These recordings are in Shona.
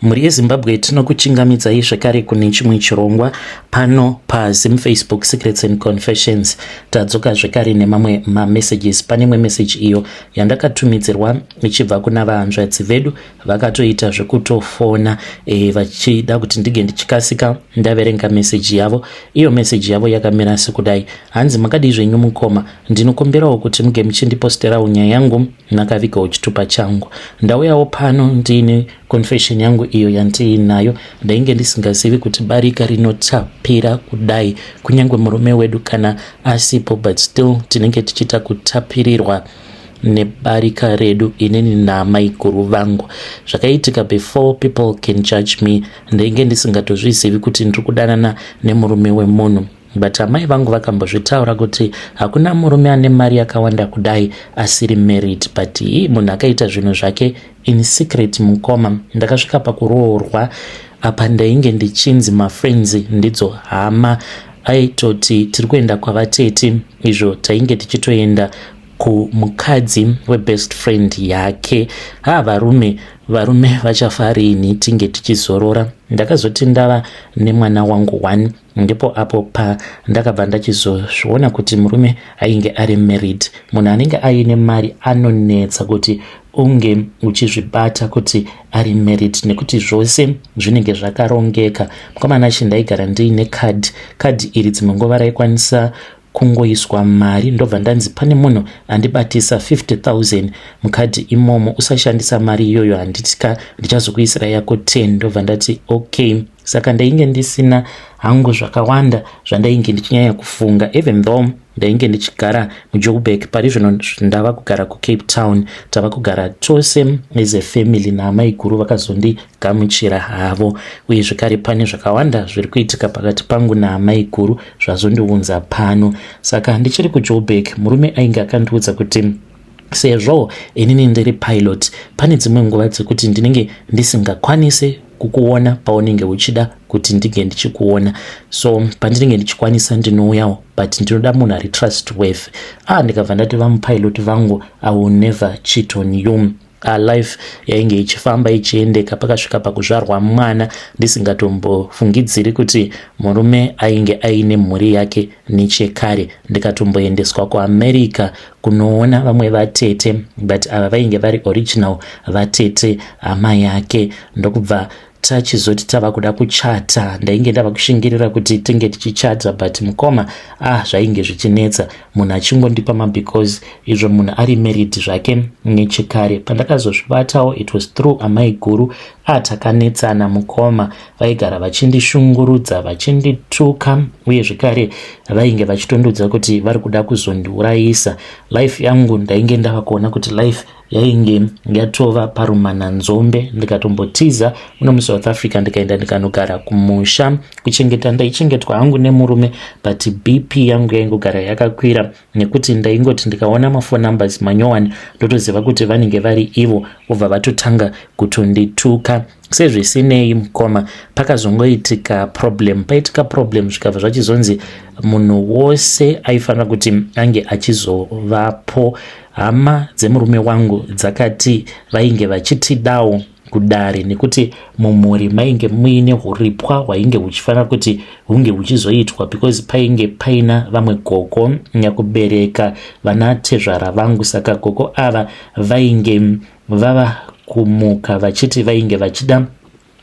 Muri yeZimbabwe tinokuchingamidzai zvekare kune chimwe chirongwa pano paZim Facebook Secrets and Confessions. Tadzoka zvekare nemamwe mamessages. Pane imwe message iyo yandakatumidzirwa ichibva kuna vahanzvadzi vedu vakatoita zvekutofona vachida kuti ndige ndichikasika ndaverenga message yavo. Iyo message yavo yakamira sekudai: hanzi makadii zvenyu mukoma, ndinokumbirawo kuti muge muchindiposterawo nyaya yangu nakavigawo chitupa changu. Ndauyawo pano ndine confession yangu iyo yandiinayo. Ndainge ndisingazivi kuti barika rinotapira kudai kunyange murume wedu kana asipo, but still tinenge tichita kutapirirwa nebarika redu ineni naamai guru vangu. Zvakaitika before people can judge me. Ndainge ndisingatozvizivi kuti ndiri kudanana nemurume wemunhu, but amai vangu vakambozvitaura kuti hakuna murume ane mari yakawanda kudai asiri married, but munhu akaita zvinhu zvake in secret mukoma. Ndakasvika pakuroorwa apa ndainge ndichinzi mafriends ndidzo hama aitoti tiri kuenda kwavatete, izvo tainge tichitoenda kumukadzi webest friend yake. Varume vachafarini tinge tichizorora. Ndakazoti ndava nemwana wangu 1, ndipo apo pa ndakabva ndachizozviona kuti murume ainge ari married. Munhu anenge aine mari anonetsa kuti unge uchizvibata kuti ari married, nekuti zvose zvinenge zvakarongeka. Mukomana chindaigara ndiine kadhi iri dzimwe nguva raikwanisa kungoiswa mari. Ndobva ndanzi pane munhu andibatisa 50,000 mukadhi imomo, usashandisa mari iyoyo, handitika ndichazokuisira yako 10. Ndobva ndati okay. Saka ndainge ndisina hangu zvakawanda zvandainge ndichinyanya kufunga, even though ndainge ndichigara muJoburg. Pari zvino ndava kugara kuCape Town. Tava kugara tose as a family naamai guru vakazondigamuchira havo, uye zvekare pane zvakawanda zviri kuitika pakati pangu naamai guru zvazondiunza pano. Saka ndichiri kuJoburg, murume ainge akandiudza kuti sezvo inini ndiri pilot, pane dzimwe nguva dzekuti ndinenge ndisingakwanise kukuona paunenge uchida kuti ndige ndichikuona, so pandinenge ndichikwanisa ndinouyawo, but ndinoda munhu ari trustworthy. Ndikabva ndati vamupilot vangu, I will never cheat on you. Life yainge ichifamba ichiendeka pakasvika pakuzvarwa mwana ndisingatombofungidziri kuti murume ainge aine mhuri yake nechekare. Ndikatomboendeswa kuAmerica kunoona vamwe vatete, but ava vainge vari original vatete amai yake. Ndokubva tachizoti tava kuda kuchata. Ndainge ndava kushingirira kuti tinge tichichata, but mukoma zvainge zvichinetsa. Munhu achingondipa because izvo munhu ari married zvake nechekare. Pandakazozvibatawo it was through amai guru. Takanetsana mukoma, vaigara vachindishungurudza vachindituka, uye zvekare vainge vachitondudza kuti vari kuda kuzondiurayisa. Life yangu ndainge ndava kuona kuti life yainge yatova parumana nzombe. Ndikatombotiza muno muSouth Africa ndikaenda ndikanogara kumusha kuchengeta. Ndaichengetwa hangu nemurume, but BP yangu yaingogara yakakwira, nekuti ndaingoti ndikaona mafoni numbers manyowani ndotoziva kuti vanenge vari ivo, vobva vatotanga kutondituka. Sezvisinei mukoma, pakazongoitika problem zvikabva zvachizonzi munhu wose aifanira kuti ange achizovapo. Hama dzemurume wangu dzakati vainge vachitidawo kudare, nekuti mumhuri mainge muine huripwa hwainge huchifanira kuti hunge huchizoitwa, because painge paina vamwe gogo nyakubereka vana tezvara vangu. Saka gogo ava vainge vava kumuka vachiti vainge vachida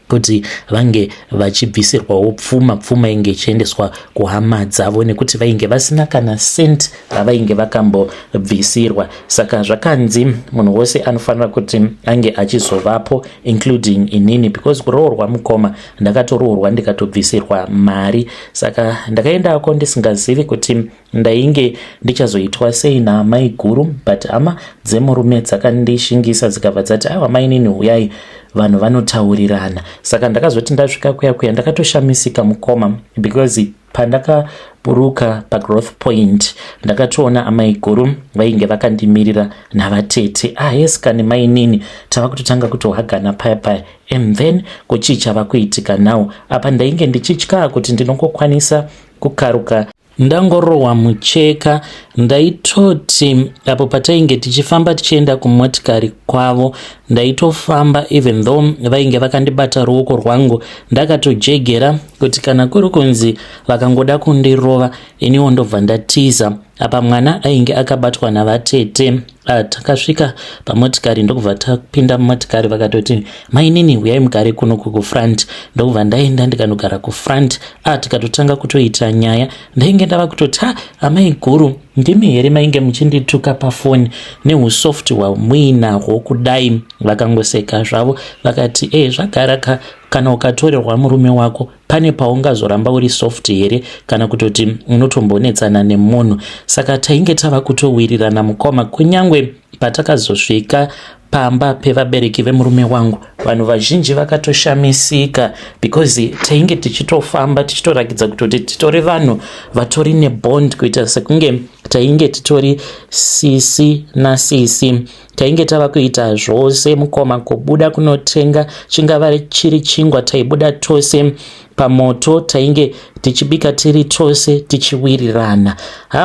kuti vange vachibvisirwawo pfuma inge ichiendeswa kuhama dzavo, nekuti vainge vasina kana sent ravainge vakambobvisirwa. Saka zvakanzi munhu wose anofanira kuti ange achizovapo, including inini, because kuroorwa mukoma ndakatoroorwa ndikatobvisirwa mari. Saka ndakaendako ndisingazivi kuti ndainge ndichazoitwa sei naamai guru, but hama dzemurume dzakandishingisa dzikabva dzati amai nini uyai, vanhu vanotaurirana. Saka ndakazoti ndasvika kuya ndakatoshamisika mukoma, because pandakaburuka paGrowth Point ndakatoona amai guru vainge vakandimirira navatete. Yes kani mai nini, tava kutotanga kutohagana paya, and then kuchii chava kuitika nawo. Apa ndainge ndichitya kuti ndinongokwanisa kukaruka ndangorohwa mucheka. Ndaitoti apo patainge tichifamba tichienda kumotikari kwavo, ndaitofamba even though vainge vakandibata ruoko rwangu, ndakatojegera kuti kana kuri kunzi vakangoda kundirova iniwo ndobva ndatiza. Apa mwana ainge akabatwa navatete. Takasvika pamotikari ndokubva tapinda mumotikari, vakatoti mainini uyai mugare kuno kufront. Ndokubva ndaenda ndikanogara kufront. Tikatotanga kutoita nyaya. Ndainge ndava kutoti amai guru, ndimi here mainge muchindituka pafoni neusoft hwamuinahwo kudai. Vakangoseka zvavo vakati zvagara kana ukatorerwa murume wako pane paungazoramba uri soft here kana kutoti unotombonetsana nemunhu. Saka tainge tava kutowirirana mukoma. Kunyangwe patakazosvika pamba pevabereki vemurume wangu, vanhu vazhinji vakatoshamisika because tainge tichitofamba tichitorakidza kutoti titori vanhu vatori nebond, kuita sekunge tainge titori sisi nasisi. Tainge tava kuita zvose mukoma, kubuda kunotenga chingava chiri chingwa taibuda tose, pamoto tainge tichibika tiri tose tichiwirirana.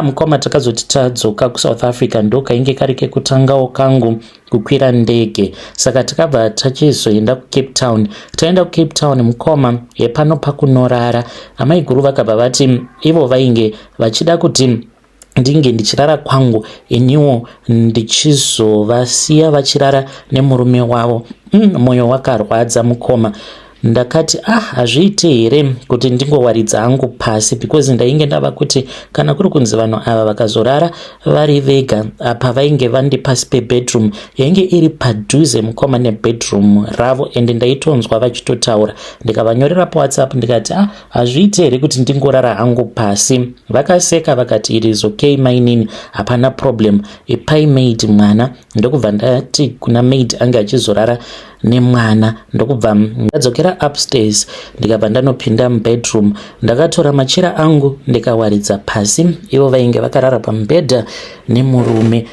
Mukoma takazoti tadzoka kuSouth Africa ndokainge kari kekutangawo kangu kukwira ndege. Saka takabva tachizoenda kuCape Town. Taenda kuCape Town mukoma, pano pakunorara. Amai guru vakabva vati ivo vainge vachida kuti ndinge ndichirara kwangu, iniwo ndichizovasiya vachirara nemurume wavo. Moyo wakarwadza mukoma. Ndakati hazviite here kuti ndingowaridza hangu pasi, because ndainge ndava kuti kana kuri kunzi vanhu ava vakazorara vari vega apa vainge vandi pasi pebedroom yainge iri padhuze mukoma nebedroom ravo, ende ndaitonzwa vachitotaura. Ndikavanyorera paWhatsApp ndikati hazviite here kuti ndingorara hangu pasi. Vakaseka vakati it is okay mainini, hapana problem, ipai maid mwana. Ndokubva ndati kuna maid ange achizorara nemwana. Ndokubva ndadzokera upstairs ndikabva ndanopinda mubedroom. Ndakatora machira angu ndikawaridza pasi, ivo vainge vakarara pamubhedha nemurume.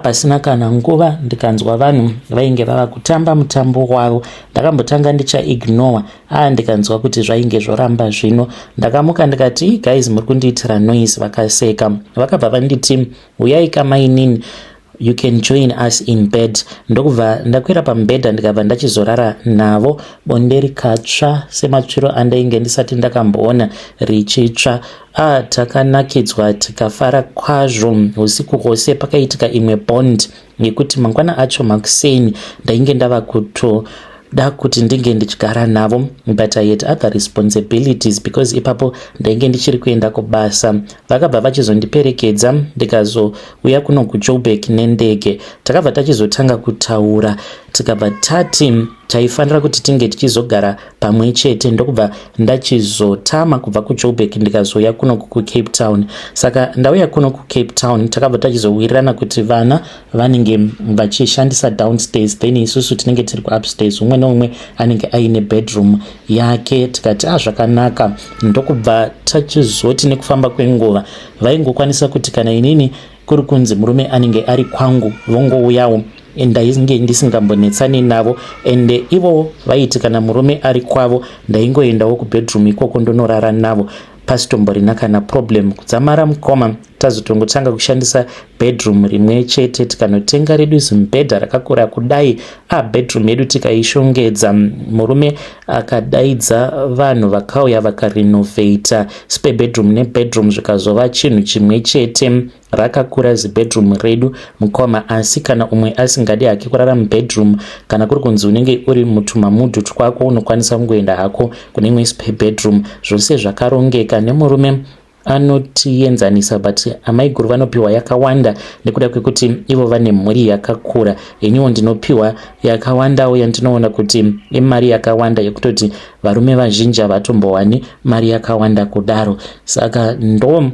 Pasina kana nguva ndikanzwa vanhu vainge vava kutamba mutambo wavo. Ndakambotanga ndichaignore. Ndikanzwa kuti zvainge zvoramba zvino. Ndakamuka ndikati guys, muri kundiitira noise. Vakaseka. Vakabva vanditi uyai kamainini, you can join us in bed. Ndokubva ndakwira pamubhedha ndikabva ndachizorara navo. Bonde rikatsva sematsviro andainge ndisati ndakamboona richitsva. Takanakidzwa tikafara kwazvo. Usiku hwose pakaitika imwe bond yekuti mangwana acho makuseni ndainge ndava kutoda kuti ndinge ndichigara navo, but I had other responsibilities because ipapo ndainge ndichiri kuenda kubasa. Vakabva vachizondiperekedza ndikazouya kuno kuJoburg nendege. Takabva tachizotanga kutaura, tikabva tati taifanira kuti tinge tichizogara pamwe chete. Ndokubva ndachizotama kubva kuJoburg ndikazouya kuno kuCape Town. Saka ndauya kuno kuCape Town takabva tachizowirirana kuti vana vanenge vachishandisa downstairs, then isusu tinenge tiri kuupstairs, umwe neumwe anenge aine bedroom yake. Tikati zvakanaka. Ndokubva tachizoti nekufamba kwenguva vaingokwanisa kuti kana inini kuri kunzi murume anenge ari kwangu vongouyawo, ndainge ndisingambonetsani navo, ende ivo vaiti kana murume ari kwavo ndaingoendawo kubedroom ikoko ndonorara navo. Pasitomborina kana problem. Kudzamara mukoma tazotongotanga kushandisa bedroom rimwe chete, tikanotenga redu zimbedha rakakura kudai. Bedroom yedu tikaishongedza. Murume akadaidza vanhu vakauya vakarenovata spare bedroom nebedroom zvikazova chinhu chimwe chete. Rakakura zibedroom redu mukoma, asi kana umwe asingadi hake kurara mubedroom, kana kuri kunzi unenge uri mutumamudhu twako, unokwanisa kungoenda hako kune imwe spare bedroom. Zvose zvakarongeka. Nemurume anotienzanisa, but amai guru vanopiwa yakawanda nekuda kwekuti ivo vane mhuri yakakura. Iniwo ndinopiwa yakawandawo yandinoona kuti imari yakawanda yekutoti varume vazhinji havatombowani mari yakawanda kudaro. Saka ndo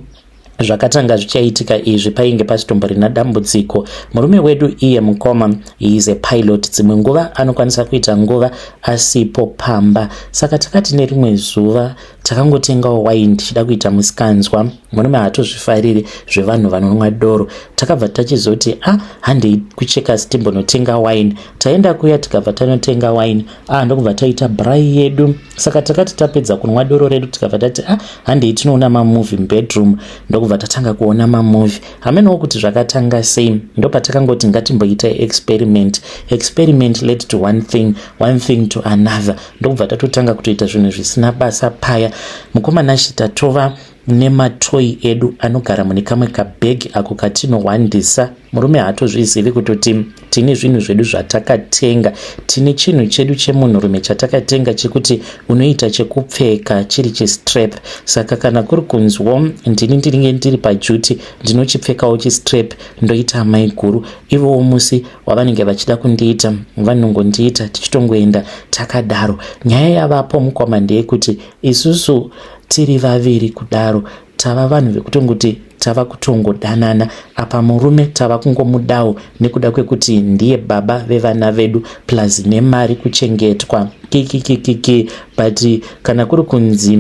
zvakatanga zvichaitika izvi. Painge pasitomborina dambudziko. Murume wedu iye mukoma, he is a pilot. Dzimwe nguva anokwanisa kuita nguva asipo pamba. Saka takati nerimwe zuva takangotengawo wine tichida kuita musikanzwa, murume haatozvifariri zvevanhu vanonwa doro. Takabva tachizoti handei kucheckers timbonotenga wine. Taenda kuya tikabva tanotenga wine, ndokubva taita braai yedu. Saka takati tapedza kunwa doro redu tikabva tati handei tinoona mamovie mubedroom, ndokubva tatanga kuona mamovie. Hamenewo kuti zvakatanga sei, ndopatakangoti ngatimboita experiment led to one thing to another. Ndokubva tatotanga kutoita zvinhu zvisina basa paya. Mukomana tatova nematoi edu anogara mune kamwe kabhegi ako katinohwandisa. Murume haatozvizivi kutoti tine zvinhu zvedu zvatakatenga. Tine chinhu chedu chemunhurume chatakatenga chekuti unoita chekupfeka chiri chistrap. Saka kana kuri kunzwo ndinenge ndiri pajuti ndinochipfekawo chistrap ndoita amai guru. Ivowo musi wavanenge vachida kundiita vanongondiita tichitongoenda takadaro. Nyaya yavapo mukoma ndeyekuti isusu tiri vaviri kudaro tava vanhu vekutongoti tava kutongodanana. Apa murume tava kungomudawo nekuda kwekuti ndiye baba vevana vedu plus nemari kuchengetwa kikikikiki. But kana kuri kunzi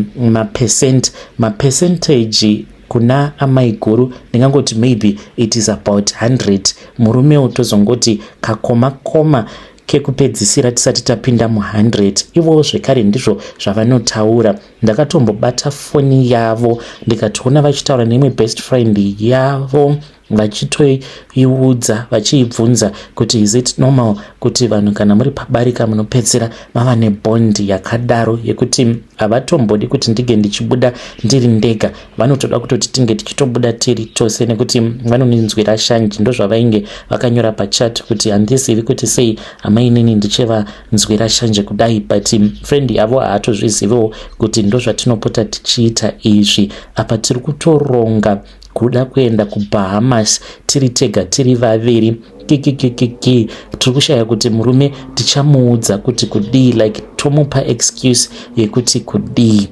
mapercentage kuna amai guru ndingangoti maybe it is about 100. Murume utozongoti kakoma kekupedzisira tisati tapinda mu100. Ivowo zvekare ndizvo zvavanotaura. Ndakatombobata foni yavo ndikatoona vachitaura nemwe best friend yavo vachitoiudza vachiibvunza kuti is it normal kuti vanhu kana muri pabarika munopedzera mava nebondi yakadaro yekuti havatombodi kuti ndige ndichibuda ndiri ndega, vanotoda kutoti tinge tichitobuda tiri tose nekuti vanoninzwira shanje. Ndozvavainge vakanyora pachat kuti handizivi kuti sei amainini ndichivanzwira shanje kudai. But friend yavo haatozviziviwo kuti ndozvatinopota tichiita izvi. Apa tiri kutoronga kuda kuenda kuBahamas tiri tega tiri vaviri kikikikiki. Tiri kushaya kuti murume tichamuudza kuti kudii, like tomupa excuse yekuti kudii.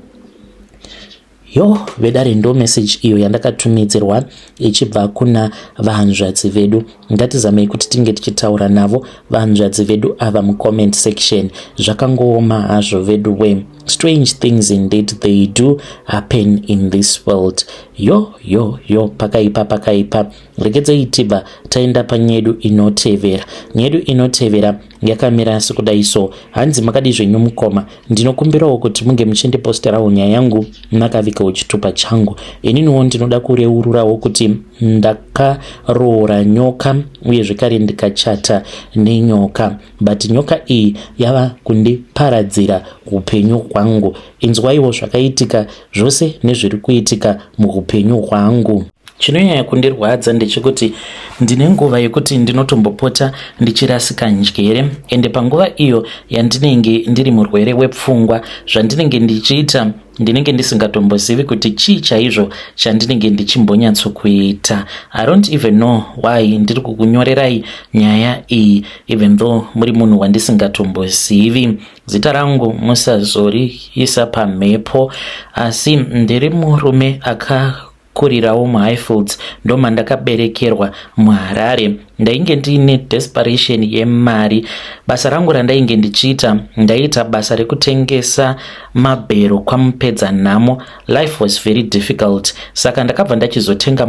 Vedare ndo message iyo yandakatumidzirwa ichibva kuna vahanzvadzi vedu. Ngatizamei kuti tinge tichitaura navo vahanzvadzi vedu ava mucomment section. Zvakangooma hazvo vedu we. Strange things indeed they do happen in this world. Pakaipa. Regedzei tibva taenda panyedu inotevera. Nyedu inotevera yakamira sekudaiso. Hanzi makadi zvenyu mukoma, ndinokumbirawo kuti munge muchindiposterawo nyaya yangu makavikawo chitupa changu. Ininiwo ndinoda kureururawo kuti ndakaroora nyoka uye zvekare ndikachata nenyoka. But nyoka iyi yava kundiparadzira upenyu hwangu. Inzwaiwo zvakaitika zvose nezviri kuitika muupenyu hwangu. Chinonyanya kundirwadza ndechekuti ndine nguva yekuti ndinotombopota ndichirasika njere, ende panguva iyo yandinenge ndiri murwere wepfungwa zvandinenge ndichiita ndinenge ndisingatombozivi kuti chii chaizvo chandinenge ndichimbonyatsokuita. I don't even know why ndiri kukunyorerai nyaya iyi even though muri munhu wandisingatombozivi. Zita rangu musazoriisa pamhepo, asi ndiri murume kurirawo muHighfields, ndo mandakaberekerwa muHarare. Ndainge ndiine desperation yemari. Basa rangu randainge ndichiita ndaita basa rekutengesa mabhero kwamupedza nhamo. Life was very difficult. Saka ndakabva ndachizotenga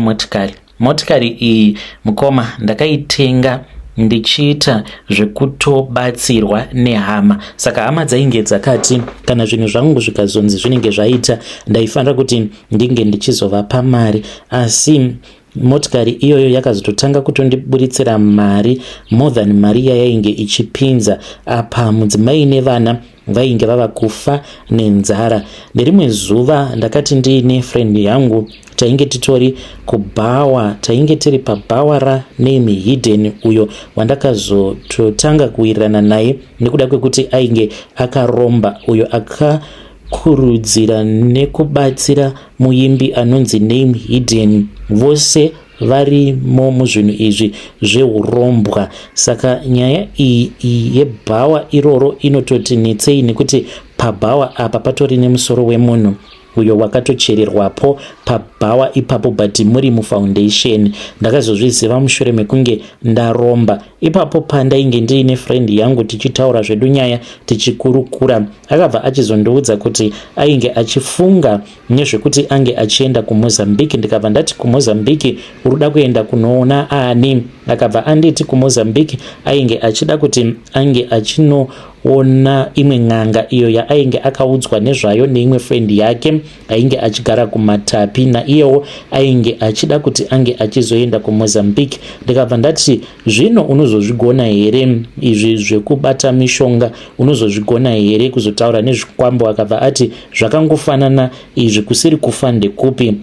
motikari iyi mukoma ndakaitenga ndichiita zvekutobatsirwa nehama. Saka hama dzainge dzakati kana zvinhu zvangu zvikazonzi zvinenge zvaita ndaifanira kuti ndinge ndichizovapa mari, asi motikari iyoyo yakazototanga kutondiburitsira mari more than mari yainge ichipinza. Apa mudzimai nevana vainge vava kufa nenzara. Nerimwe zuva ndakati ndiine friend yangu tainge titori kuBhawa, tainge tiri paBhawa raname Hidden, uyo wandakazototanga kuwirirana naye nekuda kwekuti ainge akaromba, uyo akakurudzira nekubatsira muimbi anonzi Name Hidden, vose varimo muzvinhu izvi zveurombwa. Saka nyaya iyi yeBhawa iroro inototi netsei nekuti paBhawa apa patori nemusoro wemunhu uyo wakatochererwapo pabhawa ipapo but muri mufoundation. Ndakazozviziva mushure mekunge ndaromba. Ipapo pandainge ndiine friend yangu tichitaura zvedu nyaya tichikurukura, akabva achizondiudza kuti ainge achifunga nezvekuti ange achienda kuMozambique. Ndikabva ndati kuMozambique uruda kuenda kunoona ani? Akabva anditi kuMozambique ainge achida kuti ange achinoona imwe n'anga iyo yaainge akaudzwa nezvayo neimwe friend yake ainge achigara kuMatapi, naiyewo ainge achida kuti ange achizoenda kuMozambique. Ndikabva ndati zvino unozozvigona here izvi zvekubata mishonga, unozozvigona here kuzotaura nezvikwambo? Akabva ati zvakangofanana izvi, kusiri kufa ndekupi.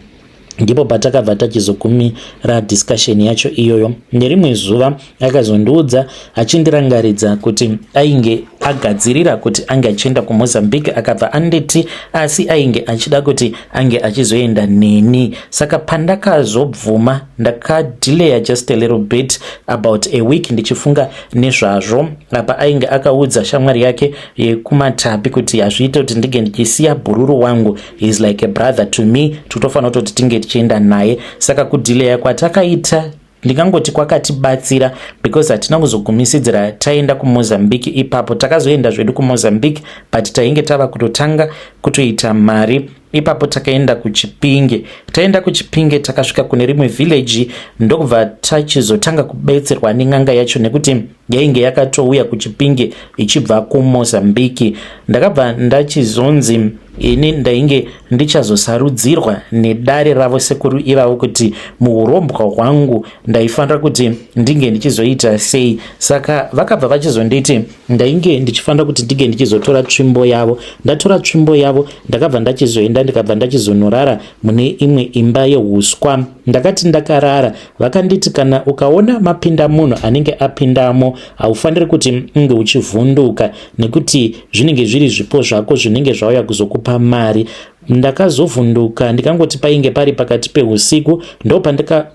Ndipo patakabva tachizogumira discussion yacho iyoyo. Nerimwe zuva akazondiudza achindirangaridza kuti ainge agadzirira kuti ange achienda kuMozambique, akabva anditi asi ainge achida kuti ange achizoenda neni. Saka pandakazobvuma ndakadelaya just a little bit about a week ndichifunga nezvazvo. Apa ainge akaudza shamwari yake yekuMatapi kuti hazviite kuti ndige ndichisiya bhururu wangu, he is like a brother to me, totofanira kuti tinge tichienda naye. Saka kudelaya kwatakaita ndingangoti kwakatibatsira because hatina kuzogumisidzira taenda kuMozambique. Ipapo takazoenda zvedu kuMozambique but tainge tava kutotanga kutoita mari. Ipapo takaenda kuChipinge. Taenda kuChipinge takasvika kune rimwe village, ndokubva tachizotanga kubetserwa nen'anga yacho nekuti yainge yakatouya kuChipinge ichibva kuMozambique. Ndakabva ndachizonzi ini ndainge ndichazosarudzirwa nedare ravo sekuru ivavo kuti muurombwa hwangu ndaifanira kuti ndinge ndichizoita sei. Saka vakabva vachizonditi ndainge ndichifanira kuti ndinge ndichizotora tsvimbo yavo. Ndatora tsvimbo yavo ndakabva ndachizoenda ndikabva ndachizonorara mune imwe imba yeuswa. Ndakati ndakarara vakanditi kana ukaona mapinda munhu anenge apindamo haufaniri kuti unge uchivhunduka nekuti zvinenge zviri zvipo zvako zvinenge zvauya kuzokupa mari. Ndakazovhunduka ndikangoti painge pari pakati peusiku,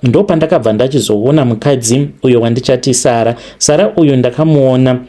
ndo pandakabva ndachizoona mukadzi uyo wandichati Sara uyu ndakamuona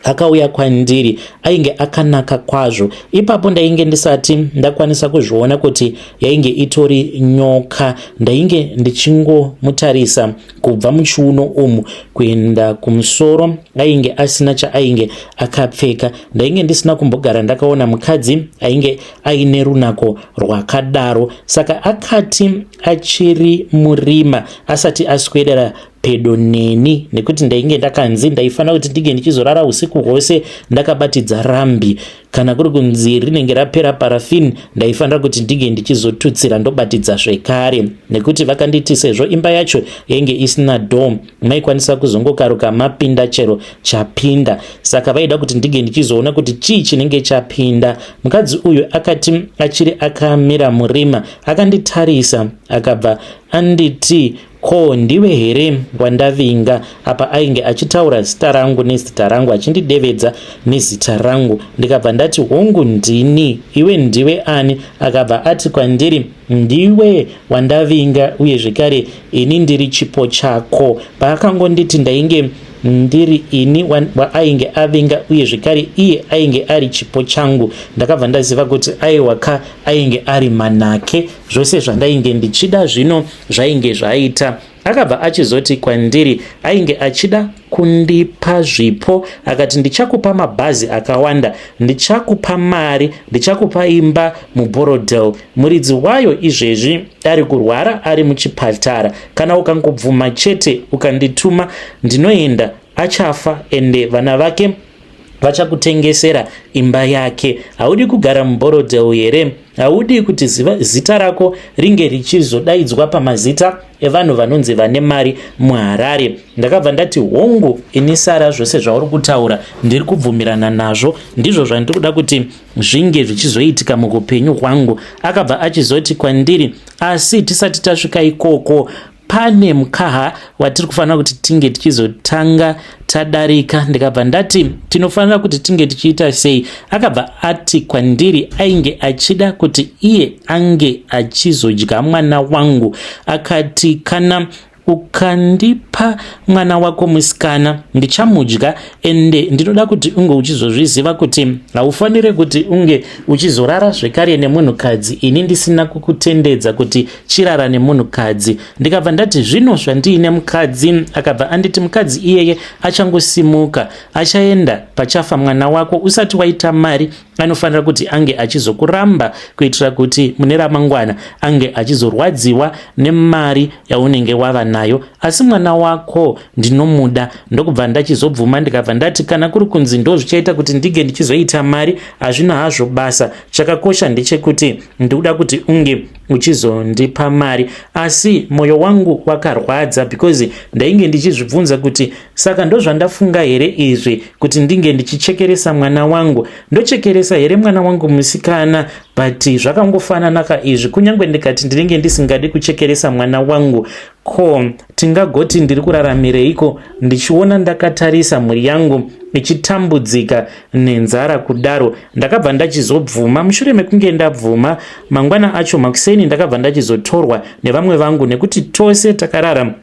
akauya kwandiri ainge akanaka kwazvo. Ipapo ndainge ndisati ndakwanisa kuzviona kuti yainge itori nyoka. Ndainge ndichingomutarisa kubva muchiuno umu kuenda kumusoro, ainge asina chaainge akapfeka. Ndainge ndisina kumbogara ndakaona mukadzi ainge aine runako rwakadaro. Saka akati achiri murima asati aswedera pedo neni, nekuti ndainge ndakanzi ndaifanira kuti ndige ndichizorara usiku hwose ndakabatidza rambi, kana kuri kunzi rinenge rapera parafini ndaifanira kuti ndige ndichizotutsira ndobatidza zvekare, nekuti vakanditi sezvo imba yacho yainge isina dome maikwanisa kuzongokaruka mapinda chero chapinda. Saka vaida kuti ndige ndichizoona kuti chii chinenge chapinda. Mukadzi uyu akati achiri akamira murima akanditarisa akabva anditi ko ndiwe here wandavinga? Apa ainge achitaura zita rangu nezita rangu achindidevedza nezita rangu. Ndikabva ndati hongu ndini, iwe ndiwe ani? Akabva ati kwandiri ndiwe wandavinga uye zvekare ini ndiri chipo chako. Paakangonditi ndainge ndiri ini waainge avinga uye zvekare iye ainge ari chipo changu, ndakabva ndaziva kuti aiwaka ainge ari manake. Zvose zvandainge ndichida zvino zvainge zvaita. Akabva achizoti kwandiri ainge achida kundipa zvipo, akati ndichakupa mabhazi akawanda, ndichakupa mari, ndichakupa imba muBorodel. Muridzi wayo izvezvi ari kurwara ari muchipatara. Kana ukangobvuma chete ukandituma ndinoenda, achafa ende vana vake vachakutengesera imba yake. Haudi kugara muBorodel here? Haudi kuti zita rako ringe richizodaidzwa pamazita evanhu vanonzi vane mari muHarare? Ndakabva ndati hongu ini Sara, zvose zvauri kutaura ndiri kubvumirana nazvo, ndizvo zvandiri kuda kuti zvinge zvichizoitika muupenyu hwangu. Akabva achizoti kwandiri asi tisati tasvika ikoko pane mukaha watiri kufanira kuti tinge tichizotanga tadarika. Ndikabva ndati tinofanira kuti tinge tichiita sei? Akabva ati kwandiri ainge achida kuti iye ange achizodya mwana wangu. Akati kana ukandipa mwana wako musikana ndichamudya, ende ndinoda kuti unge uchizozviziva kuti haufaniri kuti unge uchizorara zvekare nemunhukadzi ini ndisina kukutendedza kuti chirara nemunhukadzi. Ndikabva ndati zvino zvandiine mukadzi akabva anditi mukadzi iyeye achangosimuka achaenda pachafa mwana wako usati waita mari, anofanira kuti ange achizokuramba kuitira kuti mune ramangwana ange achizorwadziwa nemari yaunenge wava nayo. Asi mwana wako ndinomuda, ndokubva ndachizobvuma ndikabva ndati kana kuri kunzi ndo zvichaita kuti ndige ndichizoita mari hazvina hazvo basa, chakakosha ndechekuti ndikuda kuti unge uchizondipa mari. Asi mwoyo wangu wakarwadza because ndainge ndichizvibvunza kuti saka ndo zvandafunga here izvi kuti ndinge ndichichekeresa mwana wangu, ndochekeresa here mwana wangu musikana, but zvakangofanana izvi kunyange ndikati ndinenge ndisingadi kuchekeresa mwana wangu. Ko tingagoti ndiri kuraramireiko ndichiona ndakatarisa mhuri yangu ichitambudzika nenzara kudaro? Ndakabva ndachizobvuma. Mushure mekunge ndabvuma mangwana acho makuseni ndakabva ndachizotorwa nevamwe vangu, nekuti tose takarara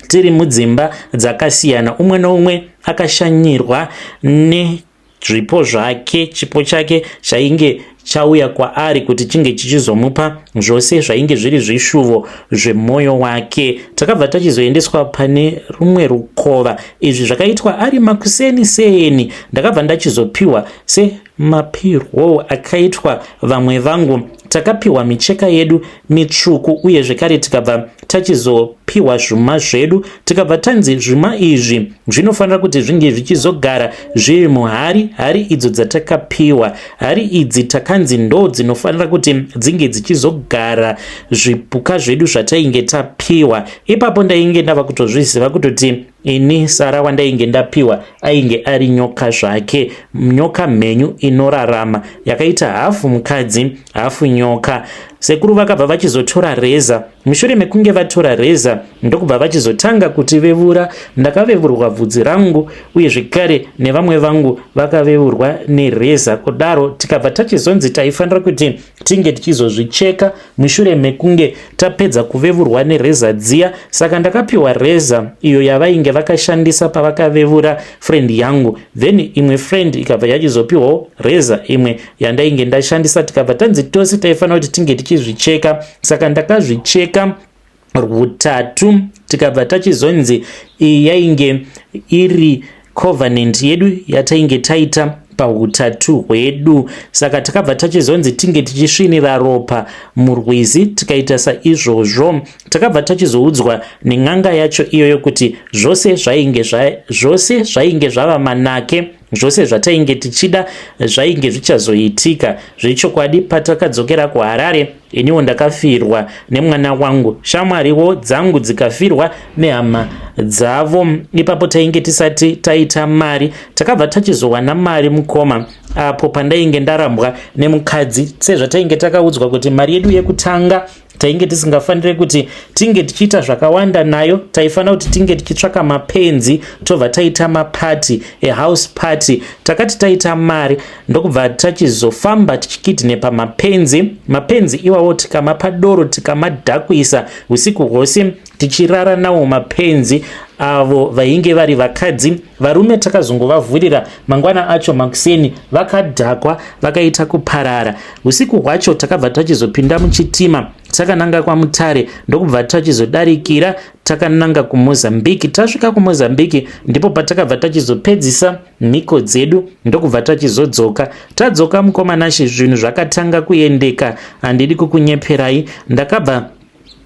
tiri mudzimba dzakasiyana, umwe noumwe akashanyirwa nezvipo zvake. Chipo chake chainge chauya kwaari kuti chinge chichizomupa zvose zvainge zviri zvishuvo zvemwoyo wake. Takabva tachizoendeswa pane rumwe rukova. Izvi zvakaitwa ari makuseni. Ndakabva ndachizopiwa semapirwo akaitwa vamwe vangu. Takapiwa micheka yedu mitsvuku uye zvekare tikabva tachizopiwa zvuma zvedu. Tikabva tanzi zvuma izvi zvinofanira kuti zvinge zvichizogara zviri muhari idzo dzatakapiwa. Hari idzi takanzi ndo dzinofanira kuti dzinge dzichizogara zvipuka zvedu zvatainge tapiwa. Ipapo ndainge ndava kutozviziva kutoti ini Sara wandainge ndapiwa ainge ari nyoka zvake, nyoka mhenyu inorarama yakaita hafu mukadzi hafu nyoka. Sekuru vakabva vachizotora reza. Mushure mekunge vatora reza ndokubva vachizotanga kutivevura. Ndakavevurwa bvudzi rangu uye zvekare nevamwe vangu vakavevurwa nereza. Kudaro tikabva tachizonzi taifanira kuti tinge tichizozvicheka mushure mekunge tapedza kuvevurwa nereza dziya. Saka ndakapiwa reza iyo yavainge vakashandisa pavakavevura friend yangu, then imwe friend ikabva yachizopiwawo reza imwe yandainge ndashandisa. Tikabva tanzi tose taifanira kuti tinge tichizvicheka. Saka ndakazvicheka rutatu. Tikabva tachizonzi iyi yainge iri covenant yedu yatainge taita pahutatu hwedu. Saka takabva tachizonzi tinge tichisvinira ropa murwizi. Tikaita saizvozvo takabva tachizoudzwa nen'anga yacho iyoyo kuti zvose zvainge zvava manake, zvose zvatainge tichida zvainge zvichazoitika. Zvechokwadi patakadzokera kuHarare iniwo ndakafirwa nemwana wangu, shamwariwo dzangu dzikafirwa nehama dzavo. Ipapo tainge tisati taita mari. Takabva tachizowana mari mukoma apo pandainge ndarambwa nemukadzi, sezvatainge takaudzwa kuti mari yedu yekutanga tainge tisingafanire kuti tinge tichiita zvakawanda nayo. Taifanira kuti tinge tichitsvaka mapenzi tobva taita mapati, house party. Takati taita mari ndokubva tachizofamba tichikidhinepa mapenzi iwawo tikamapa doro tikamadhakwisa usiku hwose tichirara nawo mapenzi avo vainge vari vakadzi. Varume takazongovavhurira mangwana acho makuseni vakadhakwa vakaita kuparara. Usiku hwacho takabva tachizopinda muchitima takananga kwaMutare ndokubva tachizodarikira takananga kuMozambique. Tasvika kuMozambique ndipo patakabva tachizopedzisa mhiko dzedu ndokubva tachizodzoka. Tadzoka mukomanashi zvinhu zvakatanga kuendeka, handidi kukunyeperai. Ndakabva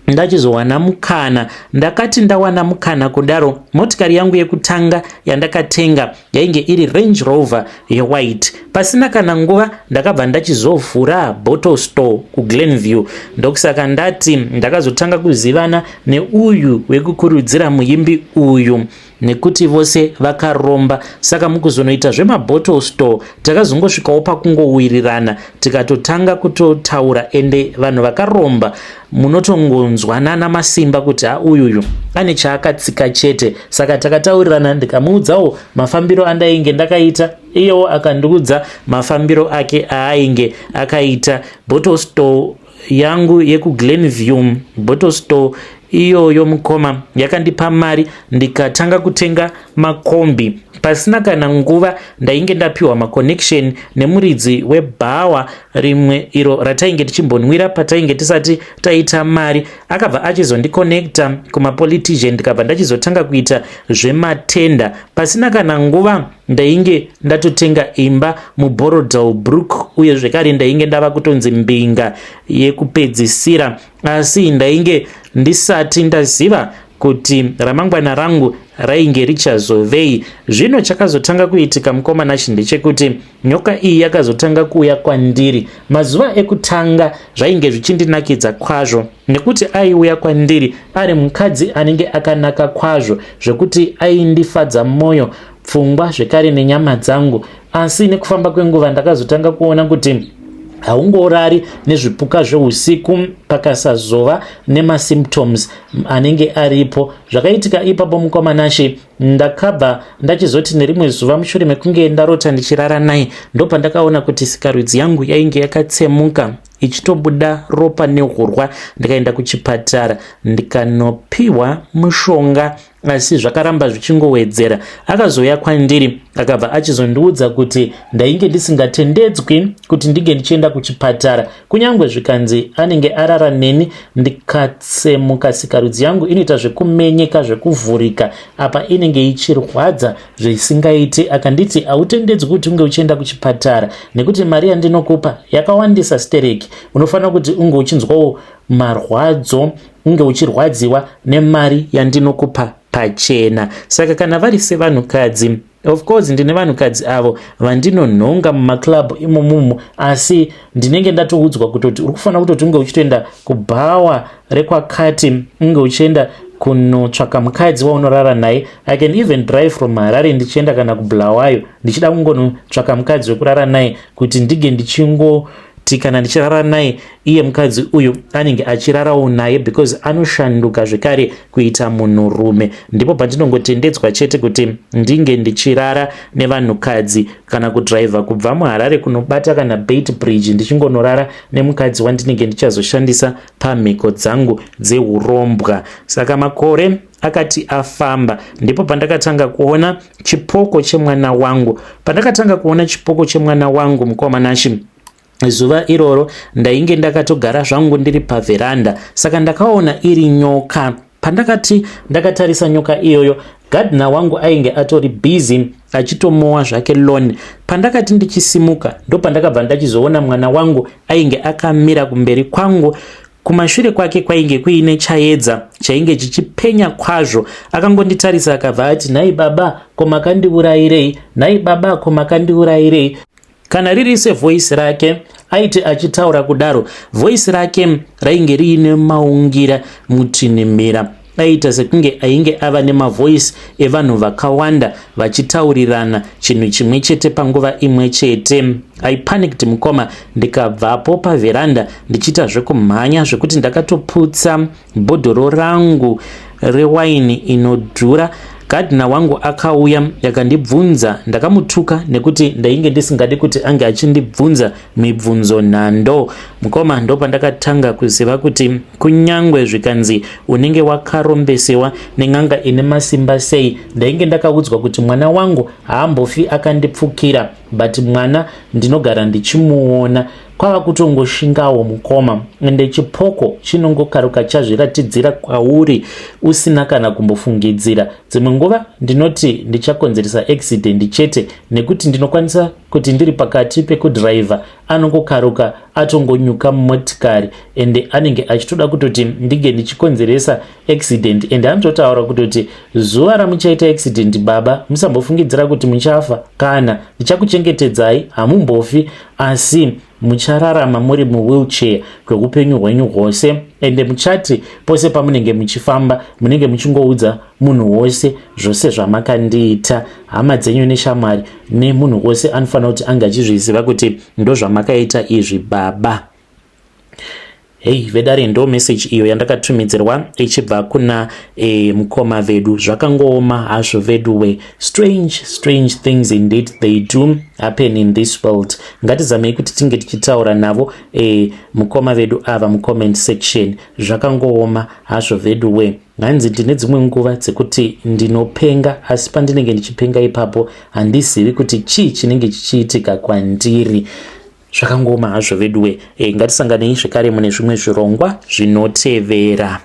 ndachizowana mukana. Ndakati ndawana mukana kudaro motikari yangu yekutanga yandakatenga yainge iri Range Rover yewhite. Pasina kana nguva ndakabva ndachizovhura bottle store kuGlenview. Ndokusaka ndati ndakazotanga kuzivana neuyu wekukurudzira muimbi uyu nekuti vose vakaromba. Saka mukuzonoita zvemabottle store takazongosvikawo pakungowirirana tikatotanga kutotaura, ende vanhu vakaromba munotongonzwanana masimba kuti uyuyu ane chaakatsika chete. Saka takataurirana ndikamuudzawo mafambiro andainge ndakaita, iyewo akandiudza mafambiro ake aainge akaita. Bottle store yangu yekuGlenview, bottle store iyoyo mukoma yakandipa mari ndikatanga kutenga makombi. Pasina kana nguva ndainge ndapiwa maconnection nemuridzi webhawa rimwe iro ratainge tichimbonwira patainge tisati taita mari. Akabva achizondikonekta kumapolitician ndikabva ndachizotanga kuita zvematenda. Pasina kana nguva ndainge ndatotenga imba muBorodalbrook uye zvekare ndainge ndava kutonzi mbinga yekupedzisira, asi ndainge ndisati ndaziva kuti ramangwana rangu rainge richazovei. Zvino chakazotanga kuitika mukoma nashi ndechekuti nyoka iyi yakazotanga kuuya kwandiri. Mazuva ekutanga zvainge zvichindinakidza kwazvo nekuti aiuya kwandiri ari mukadzi anenge akanaka kwazvo zvekuti aindifadza mwoyo, pfungwa zvekare nenyama dzangu. Asi nekufamba kwenguva ndakazotanga kuona kuti haungorari nezvipuka zveusiku pakasazova nemasymptoms anenge aripo. Zvakaitika ipapo mukoma nashi ndakabva ndachizoti nerimwe zuva mushure mekunge ndarota ndichirara naye ndopa ndakaona kuti sikarudzi yangu yainge yakatsemuka ichitobuda ropa nehurwa. Ndikaenda kuchipatara ndikanopiwa mushonga asi zvakaramba zvichingowedzera. Akazoya kwandiri akabva achizondiudza kuti ndainge ndisingatendedzwi kuti ndige ndichienda kuchipatara kunyange zvikanzi anenge arara neni. Ndikatsemuka, sikarudzi yangu inoita zvekumenyeka zvekuvhurika apa inenge ichirwadza zvisingaiti. Akanditi hautendedzwi kuti unge uchienda kuchipatara nekuti mari yandinokupa yakawandisa stereki, unofanira kuti unge uchinzwawo marwadzo, unge uchirwadziwa nemari yandinokupa pachena. Saka kana vari sevanhukadzi, of course ndine vanhukadzi avo vandinonhonga mumaklabhu imomumo, asi ndinenge ndatoudzwa kutoti uri kufanira kutoti unge uchitoenda kubhawa rekwakati, unge uchienda kunotsvaka mukadzi waunorara naye. I can even drive from Harare ndichienda kana kuBulawayo ndichida kungonotsvaka mukadzi wekurara naye kuti ndige ndichingoti kana ndichirara naye iye mukadzi uyu anenge achirarawo naye because anoshanduka zvekare kuita munhurume. Ndipo pandinongotendedzwa chete kuti ndinge ndichirara nevanhukadzi kana kudhraivha kubva muHarare kunobata kana Beitbridge ndichingonorara nemukadzi wandinenge ndichazoshandisa pamhiko dzangu dzeurombwa. Saka makore akati afamba ndipo pandakatanga kuona chipoko chemwana wangu. Pandakatanga kuona chipoko chemwana wangu mukoma nashi, zuva iroro ndainge ndakatogara zvangu ndiri pavheranda, saka ndakaona iri nyoka. Pandakati ndakatarisa nyoka iyoyo, gadhina wangu ainge atori busy achitomowa zvake lawn. Pandakati ndichisimuka ndo pandakabva ndachizoona mwana wangu ainge akamira kumberi kwangu. Kumashure kwake kwainge kuine chaedza chainge chichipenya kwazvo. Akangonditarisa akabva ati, nhai baba, ko makandiurayirei? Nhai baba, ko makandiurayirei? Kana riri sevoisi rake aiti achitaura kudaro, voisi rake rainge riine maungira mutinhimira. Aita sekunge ainge ava nemavoisi evanhu vakawanda vachitaurirana chinhu chimwe chete panguva imwe chete. I panicked mukoma, ndikabvapo pavheranda ndichita zvekumhanya zvekuti ndakatoputsa bhodhoro rangu rewaini inodhura. Gadhina wangu akauya yakandibvunza, ndakamutuka nekuti ndainge ndisingadi kuti ange achindibvunza mibvunzo nhando. Mukoma ndo pandakatanga kuziva kuti kunyangwe zvikanzi unenge wakarombesewa nen'anga ine masimba sei, ndainge ndakaudzwa kuti mwana wangu haambofi akandipfukira, but mwana ndinogara ndichimuona. Kwava kutongoshingawo mukoma, ende chipoko chinongokaruka chazviratidzira kwauri usina kana kumbofungidzira. Dzimwe nguva ndinoti ndichakonzeresa accident chete nekuti ndinokwanisa kuti ndiri pakati pekudhraivha anongokaruka atongonyuka mumotikari ende anenge achitoda kutoti ndige ndichikonzeresa accident. Ende anototaura kutoti zuva ramuchaita accident baba, musambofungidzira kuti muchafa, kana ndichakuchengetedzai hamumbofi asi muchararama muri muwheelchair kweupenyu hwenyu hwose. Ende muchati pose pamunenge muchifamba munenge muchingoudza munhu wose zvose zvamakandiita. Hama dzenyu neshamwari nemunhu wose anofanira kuti anga achizviziva kuti ndo zvamakaita izvi baba. vedare ndo message iyo yandakatumidzirwa ichibva kuna mukoma vedu. Zvakangooma hazvo veduwe. Strange things indeed they do happen in this world. Ngatizamei kuti tinge tichitaura navo mukoma vedu ava mucomment section. Zvakangooma hazvo veduwe. Hanzi ndine dzimwe nguva dzekuti ndinopenga, asi pandinenge ndichipenga ipapo handizivi kuti chii chinenge chichiitika kwandiri. Zvakangooma hazvo veduwe. Ngatisanganei zvekare mune zvimwe zvirongwa zvinotevera.